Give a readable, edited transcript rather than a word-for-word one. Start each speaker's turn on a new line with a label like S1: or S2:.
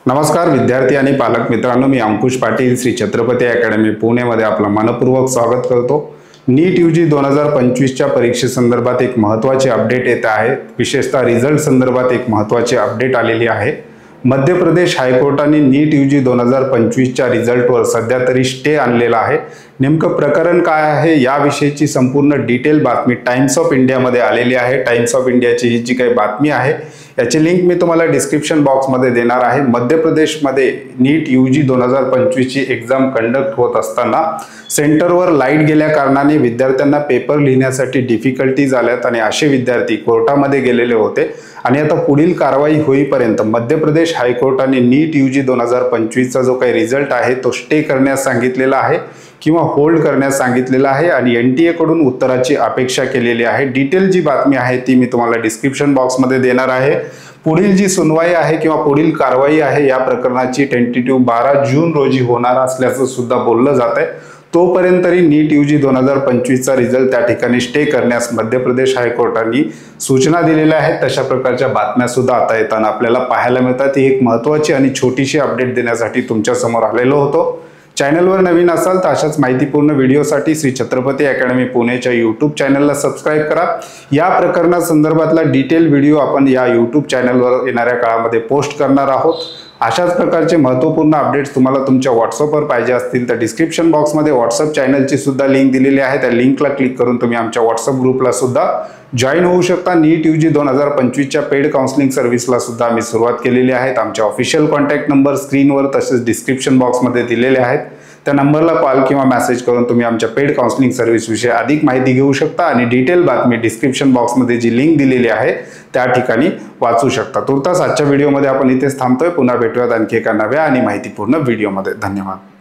S1: नमस्कार विद्यार्थी आणि पालक मित्रांनो, मी अंकुश पाटील श्री छत्रपती अकॅडमी पुणेमध्ये आपलं मनपूर्वक स्वागत करतो। नीट यूजी 2025 च्या परीक्षेसंदर्भात एक महत्त्वाची अपडेट येत आहे। विशेषतः रिझल्ट संदर्भात एक महत्त्वाची अपडेट आलेली आहे। मध्य प्रदेश हायकोर्टाने नीट यूजी 2025 च्या रिझल्टवर सध्या तरी स्टे आणलेला आहे। नेमकं प्रकरण काय आहे याविषयीची संपूर्ण डिटेल बातमी टाइम्स ऑफ इंडिया मध्ये आलेली आहे। टाइम्स ऑफ इंडियाची ही जी काही बातमी आहे याची लिंक मी तुम्हाला डिस्क्रिप्शन बॉक्स मध्ये देणार आहे। मध्य प्रदेश मध्ये नीट यूजी 2025 ची एग्जाम कंडक्ट होत असताना सेंटरवर लाईट गेल्या कारणाने विद्यार्थ्यांना पेपर लिहिण्यासाठी डिफिकल्टीज आल्यात आणि असे विद्यार्थी कोर्टामध्ये गेलेले होते आणि आता पुढील कारवाई होईपर्यंत मध्य प्रदेश हायकोर्टाने नीट यूजी 2025 चा जो काही रिझल्ट आहे तो स्टे करण्यास सांगितलेला आहे किंवा होल्ड करण्यास सांगितलेला आहे आणि एनटीए कडून उत्तराची अपेक्षा केलेली आहे। डिटेल जी बातमी आहे ती मी तुम्हाला डिस्क्रिप्शन बॉक्स मध्ये देणार आहे। पुढील जी सुनवाई आहे किंवा पुढील कारवाई आहे या प्रकरणाची टेंटेटिव्ह 12 जून रोजी होणार असल्याचं सुद्धा बोललं जात आहे। तोपर्यंत तरी नीट यूजी 2025 चा रिझल्ट त्या ठिकाणी स्टे करण्यास मध्य प्रदेश हायकोर्टाने सूचना दिलेल्या आहेत। तशा प्रकारच्या बातम्या सुद्धा आता येताना आपल्याला पाहायला मिळतात। ही एक महत्त्वाची आणि छोटीशी अपडेट देण्यासाठी तुमच्या समोर आलेलो होतो। चॅनलवर नवीन असाल तर अशाच माहितीपूर्ण व्हिडिओसाठी श्री छत्रपती अकॅडमी पुणेच्या यूट्यूब चॅनलला सबस्क्राइब करा। या प्रकरणासंदर्भातला डिटेल व्हिडिओ आपण या यूट्यूब चॅनलवर येणाऱ्या काळामध्ये पोस्ट करणार आहोत। अशाच प्रकारचे महत्त्वपूर्ण अपडेट्स तुम्हाला तुमच्या व्हॉट्सअपवर पाहिजे असतील तर डिस्क्रिप्शन बॉक्समध्ये व्हॉट्सअप चॅनलची सुद्धा लिंक दिलेली आहे। त्या लिंकला क्लिक करून तुम्ही आमच्या व्हॉट्सअप ग्रुपला सुद्धा जॉईन होऊ शकता। नीट यूजी 2025 च्या पेड काउन्सिलिंग सर्व्हिसला सुद्धा आम्ही सुरुवात केलेली आहे। आमच्या ऑफिशियल कॉन्टॅक्ट नंबर स्क्रीनवर तसेच डिस्क्रिप्शन बॉक्समध्ये दिलेले आहेत। त्या नंबरला कॉल किंवा मेसेज करून तुम्ही आमच्या पेड काउन्सिलिंग सर्व्हिस विषयी अधिक माहिती घेऊ शकता आणि डिटेल बातमी डिस्क्रिप्शन बॉक्समध्ये जी लिंक दिलेली आहे त्या ठिकाणी वाचू शकता। तुर्तास आजच्या व्हिडिओमध्ये आपण इथेच थांबतोय। पुन्हा भेटूयात आणखी एका नव्या आणि माहितीपूर्ण व्हिडिओमध्ये। धन्यवाद।